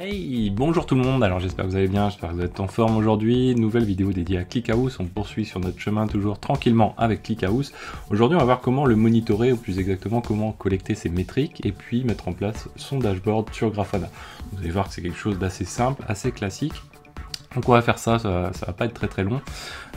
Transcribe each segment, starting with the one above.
Hey, bonjour tout le monde, alors j'espère que vous allez bien, j'espère que vous êêtre en forme aujourd'hui. Nouvelle vidéo dédiée à ClickHouse, on poursuit sur notre chemin toujours tranquillement avec ClickHouse. Aujourd'hui on va voir comment le monitorer, ou plus exactement comment collecter ses métriques et puis mettre en place son dashboard sur Grafana. Vous allez voir que c'est quelque chose d'assez simple, assez classique. Donc on va faire ça, ça va pas être très long.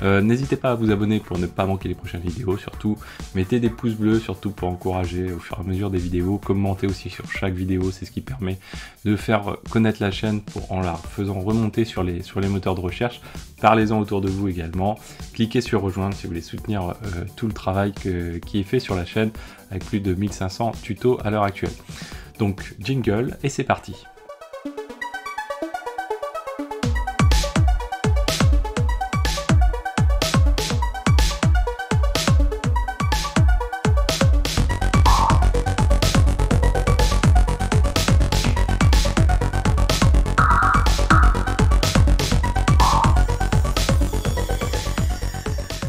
N'hésitez pas à vous abonner pour ne pas manquer les prochaines vidéos, surtout mettez des pouces bleus, surtout pour encourager au fur et à mesure des vidéos, commentez aussi sur chaque vidéo, c'est ce qui permet de faire connaître la chaîne en la faisant remonter sur les moteurs de recherche. Parlez-en autour de vous également, cliquez sur rejoindre si vous voulez soutenir tout le travail qui est fait sur la chaîne avec plus de 1500 tutos à l'heure actuelle. Donc jingle et c'est parti.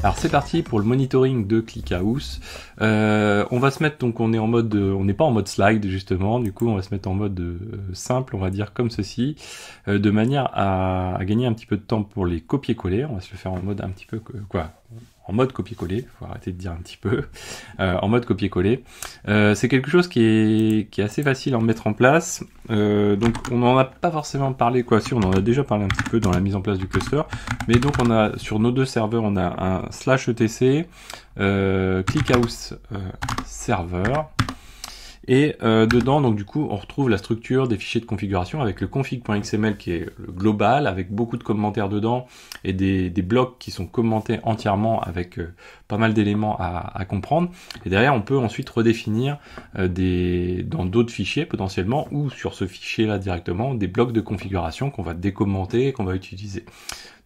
Alors c'est parti pour le monitoring de ClickHouse. On va se mettre, donc on est en mode, on n'est pas en mode slide justement, du coup on va se mettre en mode simple, on va dire comme ceci, de manière à gagner un petit peu de temps pour les copier-coller. On va se le faire en mode un petit peu en mode copier-coller, faut arrêter de dire un petit peu, en mode copier-coller. C'est quelque chose qui est assez facile à mettre en place, donc on n'en a pas forcément parlé, si on en a déjà parlé un petit peu dans la mise en place du cluster, mais donc on a sur nos deux serveurs, on a un /etc, ClickHouse serveur, et dedans, donc du coup, on retrouve la structure des fichiers de configuration avec le config.xml qui est le global, avec beaucoup de commentaires dedans et des blocs qui sont commentés entièrement avec pas mal d'éléments à comprendre. Et derrière, on peut ensuite redéfinir dans d'autres fichiers potentiellement, ou sur ce fichier-là directement, des blocs de configuration qu'on va décommenter et qu'on va utiliser.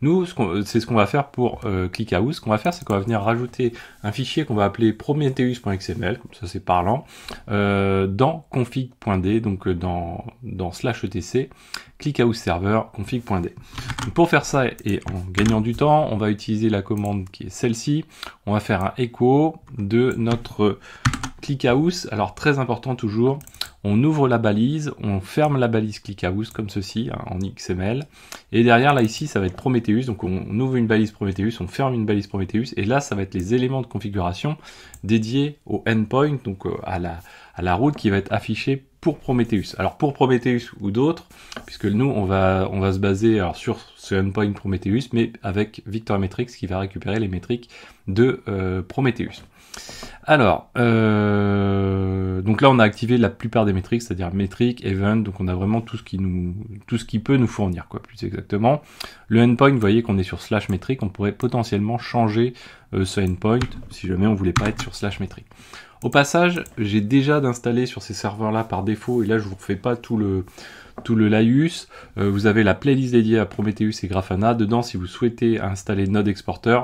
Nous, c'est ce qu'on va faire pour ClickHouse. Ce qu'on va faire, c'est qu'on va venir rajouter un fichier qu'on va appeler prometheus.xml, comme ça c'est parlant, dans config.d, donc dans /etc, ClickHouse server config.d. Pour faire ça et en gagnant du temps, on va utiliser la commande qui est celle-ci. On va faire un echo de notre ClickHouse. Alors très important toujours, on ouvre la balise, on ferme la balise ClickHouse comme ceci, en XML, et derrière là ici ça va être Prometheus, donc on ouvre une balise Prometheus, on ferme une balise Prometheus, et là ça va être les éléments de configuration dédiés au endpoint, donc à la route qui va être affichée pour Prometheus. Alors pour Prometheus ou d'autres, puisque nous on va se baser sur ce endpoint Prometheus, mais avec Victoriametrics qui va récupérer les métriques de Prometheus. Alors, donc là on a activé la plupart des métriques, c'est-à-dire métriques, event, donc on a vraiment tout ce qui peut nous fournir, plus exactement. Le endpoint, vous voyez qu'on est sur /métrique, on pourrait potentiellement changer ce endpoint si jamais on voulait pas être sur /métrique. Au passage, j'ai déjà d'installer sur ces serveurs-là par défaut, et là je vous refais pas tout le laïus. Vous avez la playlist dédiée à Prometheus et Grafana. Dedans, si vous souhaitez installer Node Exporter,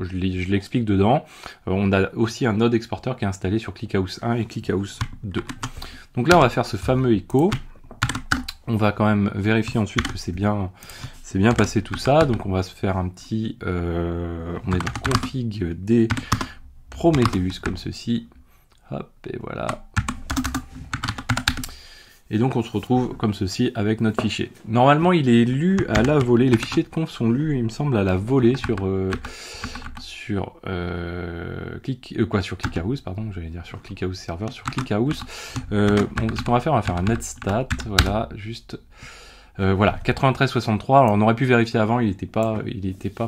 je l'explique dedans. On a aussi un Node Exporter qui est installé sur ClickHouse 1 et ClickHouse 2. Donc là, on va faire ce fameux echo. On va quand même vérifier ensuite que c'est bien passé tout ça. Donc on va se faire un petit... on est dans config des Prometheus comme ceci. Hop, et voilà. Et donc on se retrouve comme ceci avec notre fichier. Normalement il est lu à la volée, les fichiers de conf sont lus il me semble à la volée sur ClickHouse, pardon, j'allais dire sur ClickHouse serveur, sur ClickHouse. Ce qu'on va faire, on va faire un netstat, voilà, juste... voilà, 9363, alors on aurait pu vérifier avant, il n'était pas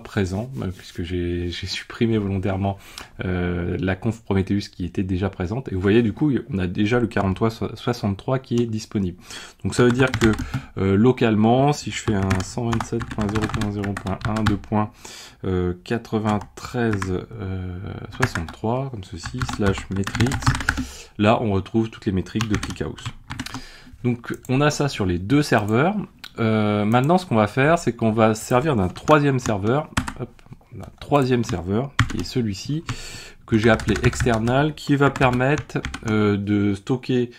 présent, puisque j'ai supprimé volontairement la conf Prometheus qui était déjà présente, et vous voyez du coup, on a déjà le 4363 qui est disponible. Donc ça veut dire que localement, si je fais un 127.0.0.1 9363, comme ceci, /métriques, là on retrouve toutes les métriques de ClickHouse. Donc on a ça sur les deux serveurs. Maintenant ce qu'on va faire, c'est qu'on va servir d'un troisième serveur, qui est celui-ci, que j'ai appelé external, qui va permettre de stocker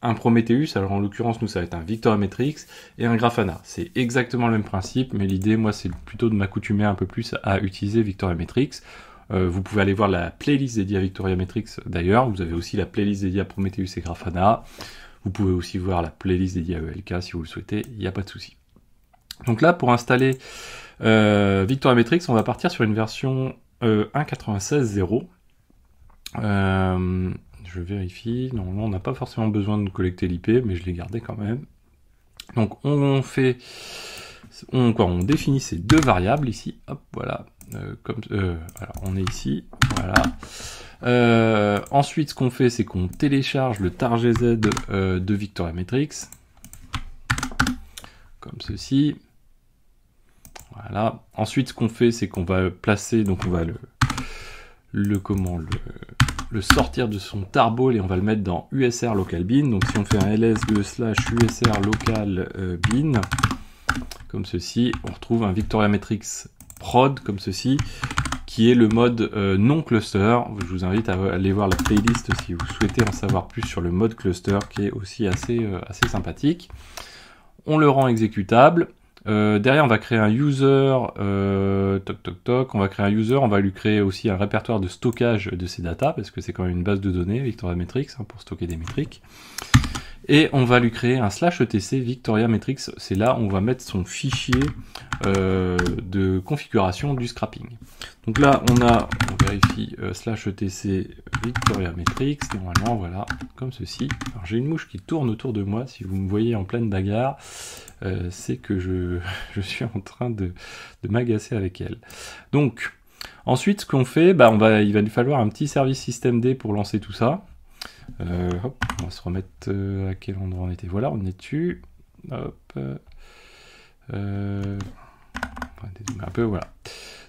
un Prometheus. Alors en l'occurrence nous ça va être un Victoriametrics et un Grafana. C'est exactement le même principe, mais l'idée moi c'est plutôt de m'accoutumer un peu plus à utiliser Victoriametrics. Vous pouvez aller voir la playlist dédiée à Victoriametrics d'ailleurs, vous avez aussi la playlist dédiée à Prometheus et Grafana. Vous pouvez aussi voir la playlist dédiée à ELK si vous le souhaitez, il n'y a pas de souci. Donc là, pour installer Victoria Metrics, on va partir sur une version 1.96.0. Je vérifie, normalement on n'a pas forcément besoin de collecter l'IP, mais je l'ai gardé quand même. Donc on définit ces deux variables ici, hop, voilà, alors on est ici, voilà. Ensuite ce qu'on fait, c'est qu'on télécharge le targz de Victoria Metrics, comme ceci. Voilà. Ensuite ce qu'on fait, c'est qu'on va placer, donc on va le sortir de son tarball et on va le mettre dans USR local bin. Donc si on fait un ls /USR local bin, comme ceci, on retrouve un Victoria Metrics prod comme ceci, qui est le mode non cluster. Je vous invite à aller voir la playlist si vous souhaitez en savoir plus sur le mode cluster, qui est aussi assez sympathique. On le rend exécutable. Derrière on va créer un user, on va créer un user, on va lui créer aussi un répertoire de stockage de ces datas, parce que c'est quand même une base de données, Victoria Metrics, hein, pour stocker des métriques. Et on va lui créer un /etc Victoria Metrics, c'est là où on va mettre son fichier de configuration du scrapping. Donc là on vérifie /etc Victoria Metrics, normalement voilà, comme ceci. Alors j'ai une mouche qui tourne autour de moi, si vous me voyez en pleine bagarre, c'est que je suis en train de m'agacer avec elle. Donc ensuite ce qu'on fait, il va lui falloir un petit service systemd pour lancer tout ça. Hop, on va se remettre à quel endroit on était. Voilà, on est dessus. Hop. On va dézoomer un peu, voilà.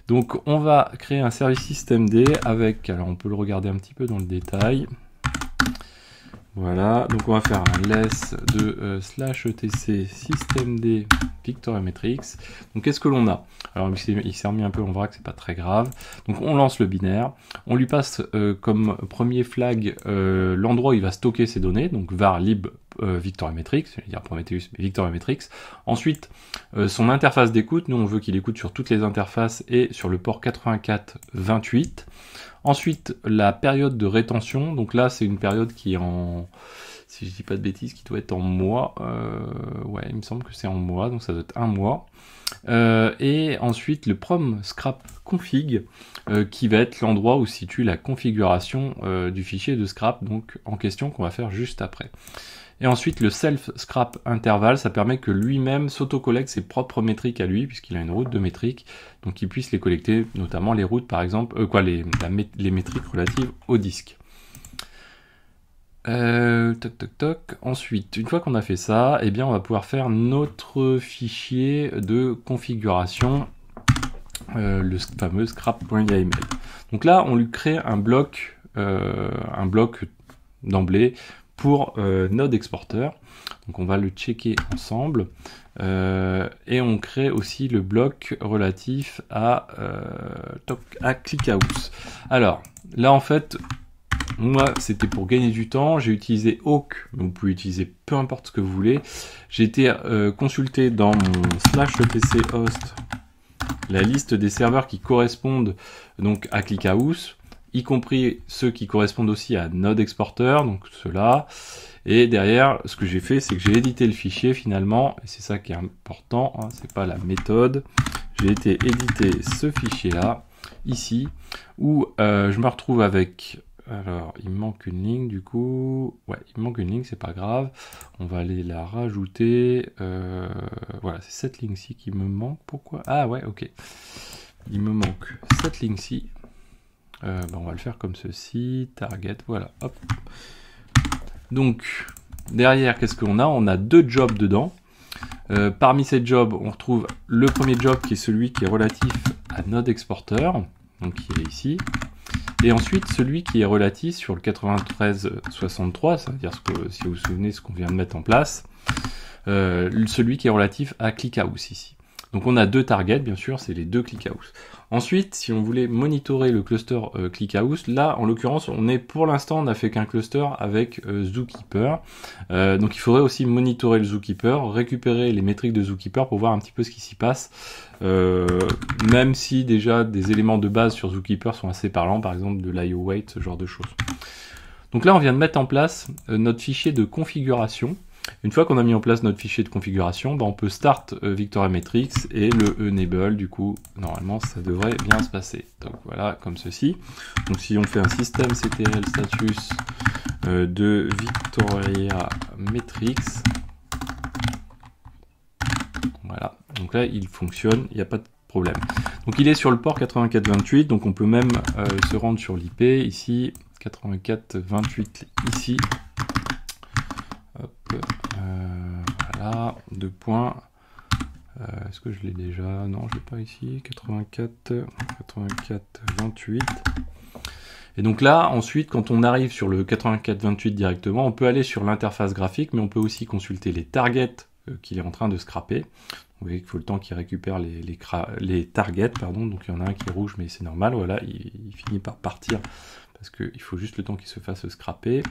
Donc on va créer un service systemd avec, alors on peut le regarder un petit peu dans le détail. Voilà, donc on va faire un less de /etc systemd Victoria Metrics. Donc qu'est-ce que l'on a? Alors il s'est remis un peu, on verra que c'est pas très grave. Donc on lance le binaire, on lui passe comme premier flag l'endroit où il va stocker ses données, donc var lib Victoria Metrics, je vais dire Prometheus, mais Victoria Metrics. Ensuite son interface d'écoute, nous on veut qu'il écoute sur toutes les interfaces et sur le port 84-28. Ensuite, la période de rétention, donc là c'est une période qui est en, si je dis pas de bêtises, qui doit être en mois, ouais il me semble que c'est en mois, donc ça doit être un mois. Et ensuite le prom scrap config, qui va être l'endroit où se situe la configuration du fichier de scrap, donc en question, qu'on va faire juste après. Et ensuite le self scrap interval, ça permet que lui-même s'auto-collecte ses propres métriques à lui, puisqu'il a une route de métriques, donc il puisse les collecter, notamment les routes par exemple, les métriques relatives au disque. Ensuite, une fois qu'on a fait ça, eh bien on va pouvoir faire notre fichier de configuration, le fameux scrap.yml. Donc là on lui crée un bloc d'emblée pour Node Exporter. Donc on va le checker ensemble. Et on crée aussi le bloc relatif à ClickHouse. Alors là en fait, moi c'était pour gagner du temps, j'ai utilisé Hawk, vous pouvez utiliser peu importe ce que vous voulez. J'ai été consulté dans mon /etc host la liste des serveurs qui correspondent donc à ClickHouse, y compris ceux qui correspondent aussi à Node Exporter, donc ceux-là. Et derrière, ce que j'ai fait, c'est que j'ai édité le fichier finalement, et c'est ça qui est important, hein, c'est pas la méthode. J'ai été éditer ce fichier-là, ici, où je me retrouve avec... Alors, il me manque une ligne du coup... Ouais, il me manque une ligne, c'est pas grave. On va aller la rajouter. Voilà, c'est cette ligne-ci qui me manque. Pourquoi? Ah ouais, ok. Il me manque cette ligne-ci. On va le faire comme ceci, target, voilà, hop. Donc, derrière, qu'est-ce qu'on a? On a deux jobs dedans. Parmi ces jobs, on retrouve le premier job qui est celui qui est relatif à Node Exporter, donc qui est ici. Et ensuite, celui qui est relatif sur le 9363, c'est-à-dire, si vous vous souvenez, ce qu'on vient de mettre en place, celui qui est relatif à ClickHouse ici. Donc on a deux targets, bien sûr, c'est les deux ClickHouse. Ensuite, si on voulait monitorer le cluster ClickHouse, là, en l'occurrence, pour l'instant, on n'a fait qu'un cluster avec Zookeeper. Donc il faudrait aussi monitorer le Zookeeper, récupérer les métriques de Zookeeper pour voir un petit peu ce qui s'y passe. Même si déjà des éléments de base sur Zookeeper sont assez parlants, par exemple de l'IO weight, ce genre de choses. Donc là, on vient de mettre en place notre fichier de configuration. Une fois qu'on a mis en place notre fichier de configuration, on peut start Victoria Matrix et le enable, du coup, normalement, ça devrait bien se passer. Donc voilà, comme ceci. Donc si on fait un systemctl status de Victoria Matrix, voilà, donc là, il fonctionne, il n'y a pas de problème. Donc il est sur le port 8428, donc on peut même se rendre sur l'IP, ici, 8428, ici. Hop, voilà, 2 points. Est-ce que je l'ai déjà? Non, je l'ai pas ici. 84, 28. Et donc là, ensuite, quand on arrive sur le 8428 directement, on peut aller sur l'interface graphique, mais on peut aussi consulter les targets qu'il est en train de scraper. Vous voyez qu'il faut le temps qu'il récupère les targets, pardon. Donc il y en a un qui est rouge, mais c'est normal. Voilà, il finit par partir parce qu'il faut juste le temps qu'il se fasse scraper.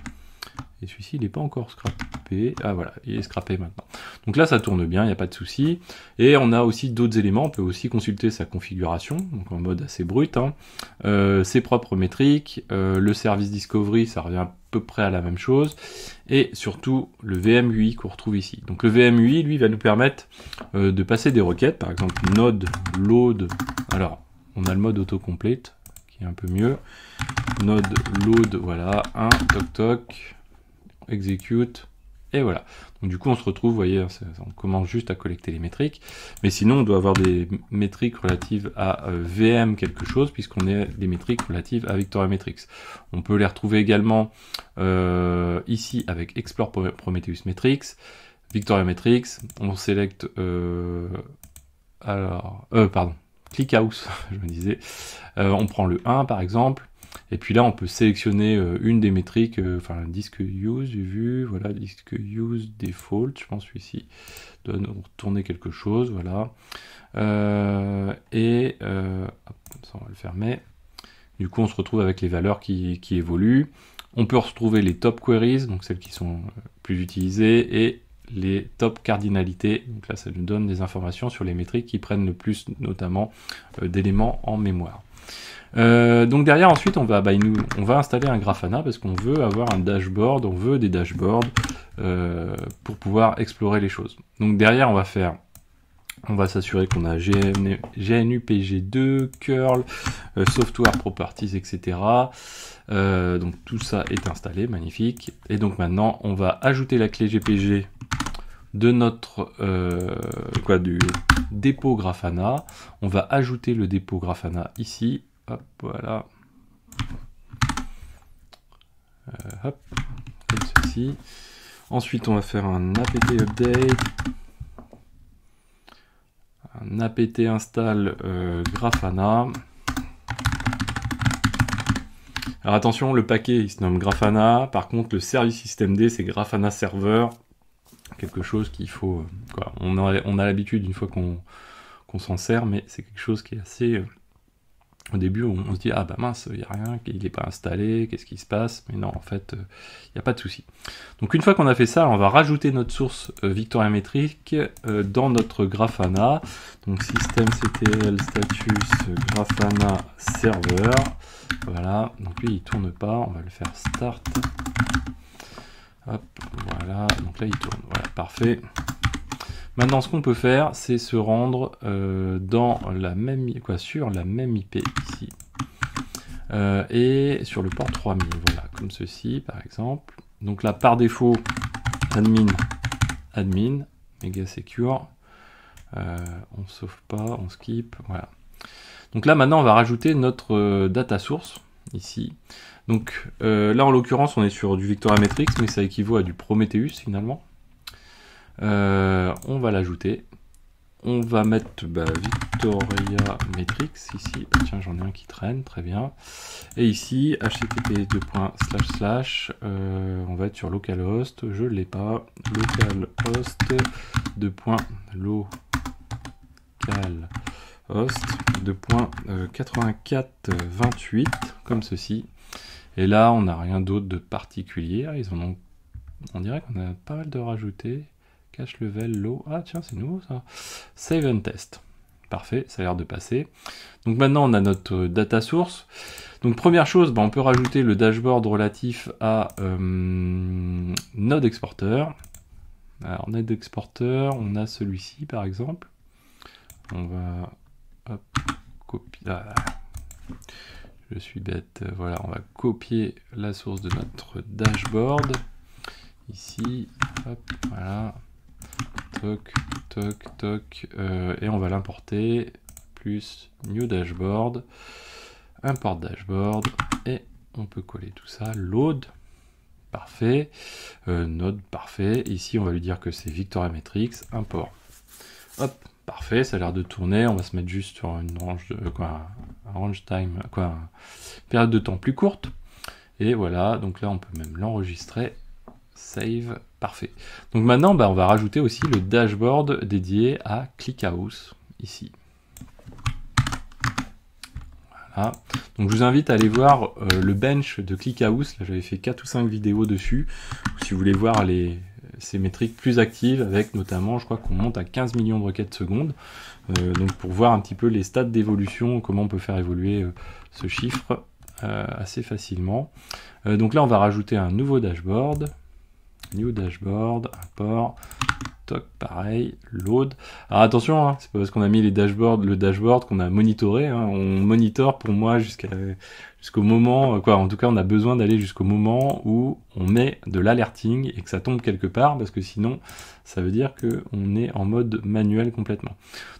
Et celui-ci, il n'est pas encore scrappé. Ah voilà, il est scrappé maintenant. Donc là, ça tourne bien, il n'y a pas de souci. Et on a aussi d'autres éléments. On peut aussi consulter sa configuration, donc en mode assez brut. Ses propres métriques, le service discovery, ça revient à peu près à la même chose. Et surtout, le VMUI qu'on retrouve ici. Donc le VMUI, lui, va nous permettre de passer des requêtes. Par exemple, node load. Alors, on a le mode autocomplete, qui est un peu mieux. Node load, voilà, 1, toc toc, execute, et voilà. Donc du coup on se retrouve, vous voyez, on commence juste à collecter les métriques, mais sinon on doit avoir des métriques relatives à VM quelque chose, puisqu'on est des métriques relatives à Victoria Matrix. On peut les retrouver également ici avec Explore Prometheus Matrix, Victoria Matrix, on sélecte, pardon, ClickHouse, je me disais, on prend le 1 par exemple, et puis là on peut sélectionner une des métriques, enfin disk use, j'ai vu, voilà, disk use default, je pense celui-ci doit nous retourner quelque chose, voilà, hop, ça on va le fermer, du coup on se retrouve avec les valeurs qui évoluent, on peut retrouver les top queries, donc celles qui sont plus utilisées, et les top cardinalités, donc là ça nous donne des informations sur les métriques qui prennent le plus notamment d'éléments en mémoire. Donc derrière ensuite on va installer un Grafana parce qu'on veut avoir un dashboard, on veut des dashboards pour pouvoir explorer les choses. Donc derrière on va s'assurer qu'on a GNU-PG2, curl, software properties, etc. Donc tout ça est installé, magnifique. Et donc maintenant on va ajouter la clé GPG de notre du dépôt Grafana. On va ajouter le dépôt Grafana ici. Hop, voilà. Hop, comme ceci. Ensuite, on va faire un apt update, un apt install Grafana. Alors attention, le paquet il se nomme Grafana. Par contre, le service systemd c'est Grafana server. Quelque chose qu'il faut, on a l'habitude une fois qu'on s'en sert, mais c'est quelque chose qui est assez... Au début, on se dit, ah bah mince, il n'y a rien, il n'est pas installé, qu'est-ce qui se passe? Mais non, en fait, il n'y a pas de souci. Donc une fois qu'on a fait ça, on va rajouter notre source Victoria Matrix dans notre Grafana. Donc systemctl status Grafana server. Voilà, donc lui, il tourne pas, on va le faire start. Hop, voilà, donc là, il tourne, voilà, parfait. Maintenant, ce qu'on peut faire, c'est se rendre dans la même, sur la même IP ici. Et sur le port 3000, voilà, comme ceci, par exemple. Donc là, par défaut, admin, méga secure. On sauve pas, on skip, voilà. Donc là, maintenant, on va rajouter notre data source, ici. Donc là, en l'occurrence, on est sur du Victoria Matrix, mais ça équivaut à du Prometheus, finalement. On va l'ajouter. On va mettre Victoria Matrix ici. Tiens, j'en ai un qui traîne, très bien. Et ici, http on va être sur localhost. Je ne l'ai pas. Localhost 2.8428 comme ceci. Et là, on n'a rien d'autre de particulier. Ils en ont, on dirait qu'on a pas mal de rajoutés. Cache level low. Ah tiens, c'est nouveau ça. Save and test. parfait, ça a l'air de passer. Donc maintenant on a notre data source. Donc première chose, on peut rajouter le dashboard relatif à Node Exporter. Alors Node Exporter, on a celui-ci par exemple. On va copier. Ah, je suis bête. Voilà, on va copier la source de notre dashboard. Ici, hop, voilà. Toc, toc, toc. Et on va l'importer. Plus new dashboard. Import dashboard. Et on peut coller tout ça. Load. Parfait. Node, parfait. Ici, on va lui dire que c'est Victoria Metrics. Import. Hop. Parfait, ça a l'air de tourner. On va se mettre juste sur une range de un range time, une période de temps plus courte. Et voilà, donc là on peut même l'enregistrer. Save, parfait. Donc maintenant, on va rajouter aussi le dashboard dédié à ClickHouse ici. Voilà. Donc je vous invite à aller voir le bench de ClickHouse. Là, j'avais fait 4 ou 5 vidéos dessus. Si vous voulez voir ces métriques plus actives, avec notamment, je crois qu'on monte à 15 millions de requêtes secondes. Donc pour voir un petit peu les stats d'évolution, comment on peut faire évoluer ce chiffre assez facilement. Donc là, on va rajouter un nouveau dashboard. New dashboard, import, toc, pareil, load. Alors attention, hein, c'est pas parce qu'on a mis le dashboard qu'on a monitoré. Hein. On monitore pour moi jusqu'au moment, en tout cas on a besoin d'aller jusqu'au moment où on met de l'alerting et que ça tombe quelque part, parce que sinon ça veut dire qu'on est en mode manuel complètement.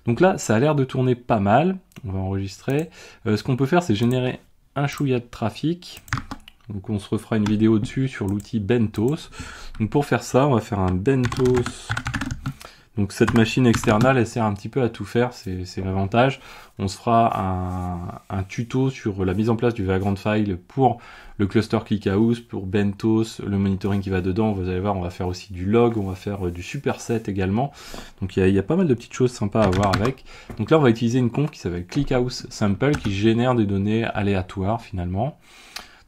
Donc là, ça a l'air de tourner pas mal. On va enregistrer. Ce qu'on peut faire, c'est générer un chouïa de trafic. Donc on se refera une vidéo dessus sur l'outil Bentos. Donc pour faire ça, on va faire un Bentos. Donc cette machine externale, elle sert un petit peu à tout faire, c'est l'avantage. On se fera un tuto sur la mise en place du Vagrant File pour le cluster ClickHouse, pour Bentos, le monitoring qui va dedans. Vous allez voir, on va faire aussi du log, on va faire du superset également. Donc il y a pas mal de petites choses sympas à voir avec. Donc là, on va utiliser une conf qui s'appelle ClickHouse Sample, qui génère des données aléatoires finalement.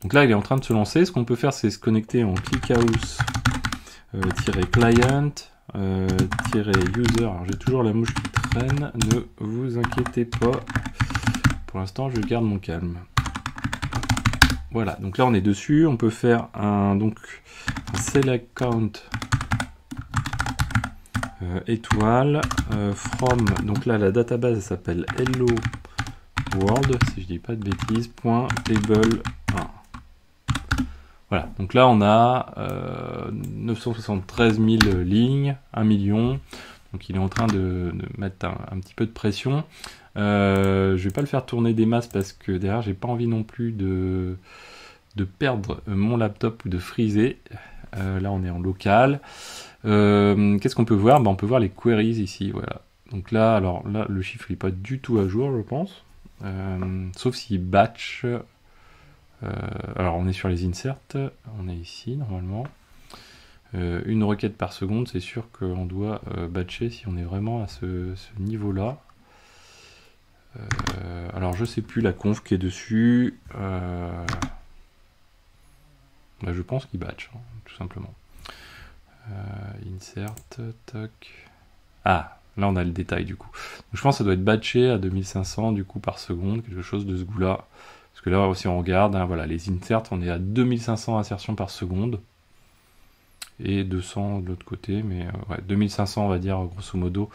Donc là, il est en train de se lancer. Ce qu'on peut faire, c'est se connecter en ClickHouse-client -user. Alors j'ai toujours la mouche qui traîne, ne vous inquiétez pas. Pour l'instant, je garde mon calme. Voilà, donc là on est dessus. On peut faire un select count étoile from. Donc là, la database s'appelle hello world, si je dis pas de bêtises, .table 1. Voilà, donc là on a 973 000 lignes, 1 million, donc il est en train de mettre un petit peu de pression. Je vais pas le faire tourner des masses parce que derrière j'ai pas envie non plus de perdre mon laptop ou de freezer. Là on est en local. Qu'est-ce qu'on peut voir? On peut voir les queries ici, voilà. Donc là, alors là le chiffre n'est pas du tout à jour, je pense. Sauf s'il batch. Alors on est sur les inserts, on est ici normalement. Une requête par seconde, c'est sûr qu'on doit batcher si on est vraiment à ce niveau-là. Alors je sais plus la conf qui est dessus. Je pense qu'il batch, hein, tout simplement. Insert, toc. Ah, là on a le détail du coup. Donc, je pense que ça doit être batché à 2500 du coup par seconde, quelque chose de ce goût-là. Parce que là aussi on regarde, hein, voilà, les inserts, on est à 2500 insertions par seconde. Et 200 de l'autre côté, mais ouais, 2500 on va dire grosso modo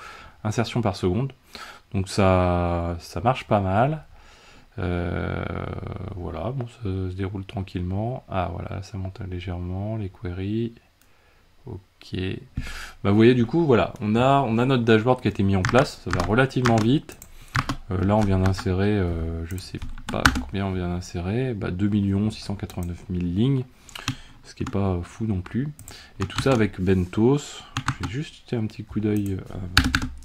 insertions par seconde. Donc ça marche pas mal. Voilà, bon, ça se déroule tranquillement. Ah voilà, ça monte légèrement, les queries. Ok. Vous voyez du coup, voilà, on a notre dashboard qui a été mis en place, ça va relativement vite. Là on vient d'insérer, je sais pas combien on vient d'insérer, 2 689 000 lignes, ce qui est pas fou non plus. Et tout ça avec Bentos. Je vais juste jeter un petit coup d'œil.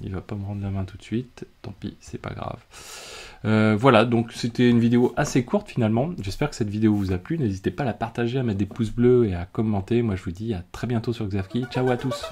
Il va pas me rendre la main tout de suite, tant pis, c'est pas grave. Voilà, donc c'était une vidéo assez courte finalement. J'espère que cette vidéo vous a plu. N'hésitez pas à la partager, à mettre des pouces bleus et à commenter. Moi je vous dis à très bientôt sur Xavki. Ciao à tous.